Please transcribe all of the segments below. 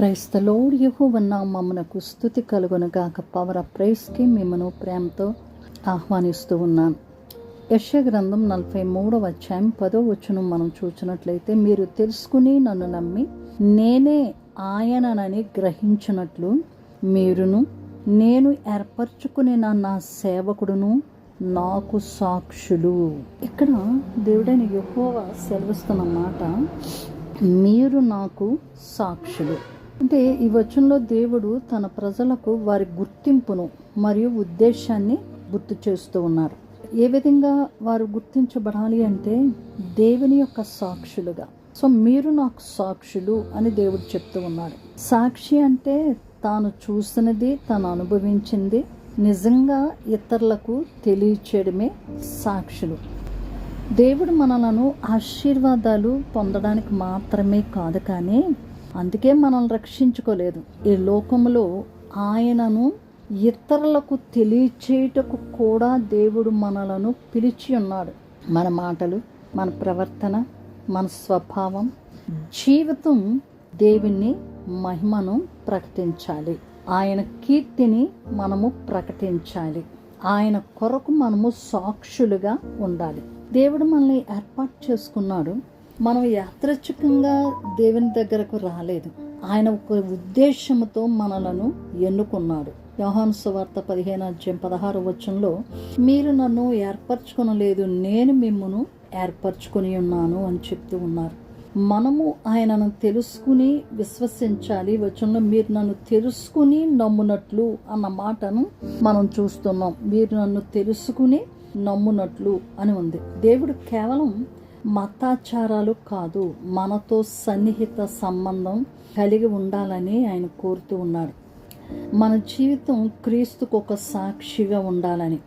Praise the lord. యెహోవా నామమునకు స్తుతి కలుగునుగాక. పవర్ ఆఫ్ ప్రైజ్కి మిమ్మను ప్రేమతో ఆహ్వానిస్తూ ఉన్నాను. యెషయా గ్రంథం 43వ అధ్యాయం 10వ వచనం మనం చూసినట్లయితే, మీరు తెలుసుకుని నన్ను నమ్మి నేనే ఆయననని గ్రహించినట్లు మీరును నేను ఏర్పరచుకుని నా సేవకుడును నాకు సాక్షులు. ఇక్కడ దేవుడైన యెహోవా సెలవిస్తున్న మాట, మీరు నాకు సాక్షులు. అంటే ఈ వచనంలో దేవుడు తన ప్రజలకు వారి గుర్తింపును మరియు ఉద్దేశాన్ని గుర్తు చేస్తూ ఉన్నారు. ఏ విధంగా వారు గుర్తించబడాలి అంటే దేవుని యొక్క సాక్షులుగా. సో మీరు నాకు సాక్షులు అని దేవుడు చెప్తూ ఉన్నాడు. సాక్షి అంటే తాను చూసినది, తాను అనుభవించింది నిజంగా ఇతరులకు తెలియచేయడమే సాక్షులు. దేవుడు మనలను ఆశీర్వాదాలు పొందడానికి మాత్రమే కాదు, కానీ అందుకే మనల్ని రక్షించుకోలేదు. ఈ లోకంలో ఆయనను ఇతరులకు తెలియచేయటకు కూడా దేవుడు మనలను పిలిచి ఉన్నాడు. మన మాటలు, మన ప్రవర్తన, మన స్వభావం, జీవితం దేవుని మహిమను ప్రకటించాలి. ఆయన కీర్తిని మనము ప్రకటించాలి. ఆయన కొరకు మనము సాక్షులుగా ఉండాలి. దేవుడు మనల్ని ఏర్పాటు చేసుకున్నాడు. మనం యాదృచ్ఛికంగా దేవుని దగ్గరకు రాలేదు. ఆయన ఒక ఉద్దేశంతో మనలను ఎన్నుకున్నాడు. యోహాను సువార్త 15:16 వచనంలో, మీరు నన్ను ఏర్పరచుకొనలేదు, నేను మిమ్మును ఏర్పరచుకొని ఉన్నాను అని చెప్తూ ఉన్నారు. మనము ఆయనను తెలుసుకుని విశ్వసించాలి. వచనంలో మీరు నన్ను తెలుసుకుని నమ్మునట్లు అన్న మాటను మనం చూస్తున్నాం. మీరు నన్ను తెలుసుకుని నమ్మునట్లు అని ఉంది. దేవుడు కేవలం మతాచారాలు కాదు, మనతో సన్నిహిత సంబంధం కలిగి ఉండాలని ఆయన కోరుతూ ఉన్నాడు. మన జీవితం క్రీస్తుకు ఒక సాక్షిగా ఉండాలని,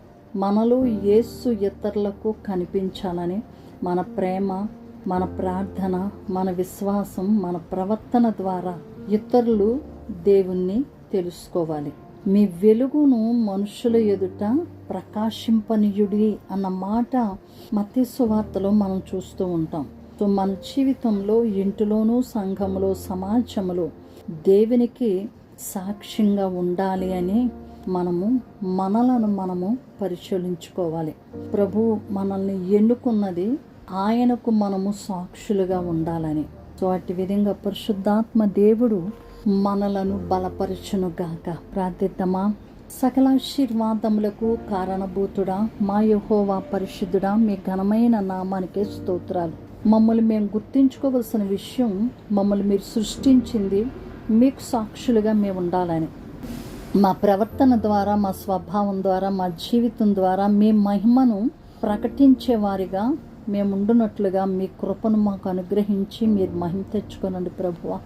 మనలో యేసు ఇతరులకు కనిపించాలని, మన ప్రేమ, మన ప్రార్థన, మన విశ్వాసం, మన ప్రవర్తన ద్వారా ఇతరులు దేవుణ్ణి తెలుసుకోవాలి. మీ వెలుగును మనుషుల ఎదుట ప్రకాశింపనీయుడి అన్న మాట మత్తయి సువార్తలో మనం చూస్తూ ఉంటాం. సో మన జీవితంలో, ఇంటిలోనూ, సంఘంలో, సమాజంలో దేవునికి సాక్ష్యంగా ఉండాలి అని మనలను పరిశీలించుకోవాలి. ప్రభు మనల్ని ఎన్నుకున్నది ఆయనకు మనము సాక్షులుగా ఉండాలని. సో అట్టి విధంగా పరిశుద్ధాత్మ దేవుడు మనలను బలపరచునుగాక. ప్రార్థిద్దామా. సకలాశీర్వాదములకు కారణభూతుడా, మా యెహోవా పరిశుద్ధుడా, మీ ఘనమైన నామానికే స్తోత్రాలు. మమ్మల్ని మేము గుర్తించుకోవలసిన విషయం, మమ్మల్ని మీరు సృష్టించింది మీకు సాక్షులుగా మేము ఉండాలని. మా ప్రవర్తన ద్వారా, మా స్వభావం ద్వారా, మా జీవితం ద్వారా మీ మహిమను ప్రకటించేవారిగా మేము ఉండునట్లుగా మీ కృపను మాకు అనుగ్రహించి మీరు మహిమ తెచ్చుకోనండి ప్రభువా.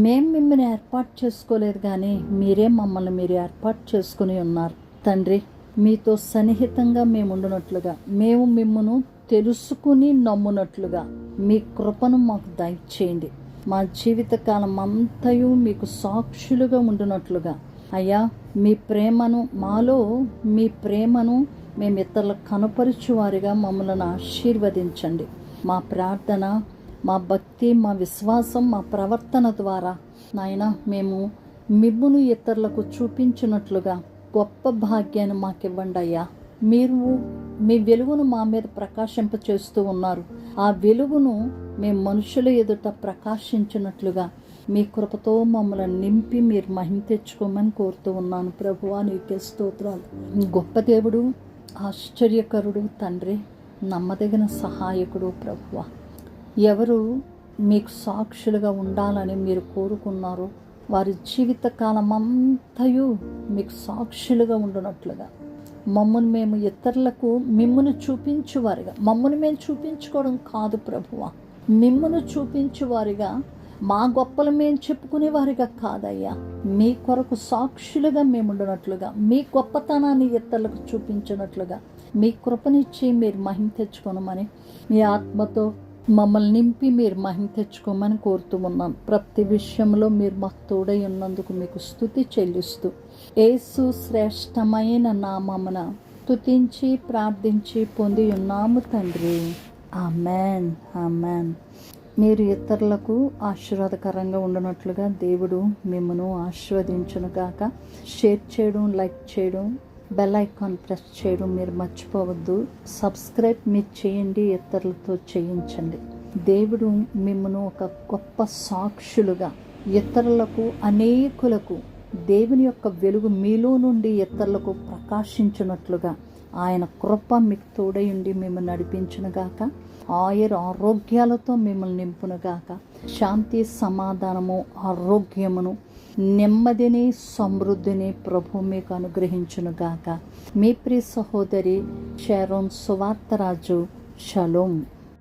మేము మిమ్మల్ని ఏర్పాటు చేసుకోలేదు, కానీ మీరే మమ్మల్ని మీరు ఏర్పాటు చేసుకుని ఉన్నారు తండ్రి. మీతో సన్నిహితంగా మేము ఉండునట్లుగా, మేము మిమ్మను తెలుసుకుని నమ్మునట్లుగా మీ కృపను మాకు దయచేయండి. మా జీవితకాలం అంతయు మీకు సాక్షులుగా ఉండునట్లుగా అయ్యా, మీ ప్రేమను, మాలో మీ ప్రేమను మేము ఇతరులకు కనపరచువారిగా మమ్మల్ని ఆశీర్వదించండి. మా ప్రార్థన, మా భక్తి, మా విశ్వాసం, మా ప్రవర్తన ద్వారా నాయన మేము మిమ్మును ఇతరులకు చూపించినట్లుగా గొప్ప భాగ్యాన్ని మాకివ్వండి అయ్యా. మీరు మీ వెలుగును మా మీద ప్రకాశింప చేస్తూ ఉన్నారు. ఆ వెలుగును మేము మనుషుల ఎదుట ప్రకాశించినట్లుగా మీ కృపతో మమ్మల్ని నింపి మీరు మహిమ తెచ్చుకోమని కోరుతూ ఉన్నాను ప్రభువా. నీకే స్తోత్రాలు. గొప్ప దేవుడు, ఆశ్చర్యకరుడు తండ్రి, నమ్మదగిన సహాయకుడు ప్రభువా. ఎవరు మీకు సాక్షులుగా ఉండాలని మీరు కోరుకున్నారో వారి జీవితకాలం అంతయు మీకు సాక్షులుగా ఉండునట్లుగా మమ్మల్ని మేము ఇతరులకు మిమ్మును చూపించువారిగా, మమ్మల్ని మేము చూపించుకోవడం కాదు ప్రభువా, మిమ్మును చూపించువారిగా, మా గొప్పలు మేము చెప్పుకునేవారిగా కాదయ్యా, మీ కొరకు సాక్షులుగా మేము ఉండునట్లుగా, మీ గొప్పతనాన్ని ఇతరులకు చూపించినట్లుగా మీ కృపనిచ్చి మీరు మహిమ తెచ్చుకోనమని, మీ ఆత్మతో మమ్మల్ని నింపి మీరు మహిమ తెచ్చుకోమని కోరుతూ ఉన్నాం. ప్రతి విషయంలో మీరు మాకు తోడై ఉన్నందుకు మీకు స్తుతి చెల్లిస్తూ యేసు శ్రేష్టమైన నామమున స్తుతించి ప్రార్థించి పొంది ఉన్నాము తండ్రి. Amen, amen. మీరు ఇతరులకు ఆశీర్వాదకరంగా ఉండనట్లుగా దేవుడు మిమ్మను ఆశీర్వదించునుగాక. షేర్ చేయడం, లైక్ చేయడం, బెల్ ఐకాన్ ప్రెస్ చేయడం మీరు మర్చిపోవద్దు. సబ్స్క్రైబ్ మీరు చేయండి, ఇతరులతో చేయించండి. దేవుడు మిమ్మను ఒక గొప్ప సాక్షులుగా ఇతరులకు, అనేకులకు దేవుని యొక్క వెలుగు మీలో నుండి ఇతరులకు ప్రకాశించినట్లుగా ఆయన కృప మీకు తోడై ఉండి మిమ్మల్ని నడిపించునుగాక. ఆరోగ్యాలతో మిమ్మల్ని నింపునుగాక. శాంతి, సమాధానము, ఆరోగ్యమును, నెమ్మదిని, సమృద్ధిని ప్రభు మీకు అనుగ్రహించునుగాక. మీ ప్రియ సహోదరి షారోన్ సువార్తరాజు. షలోం.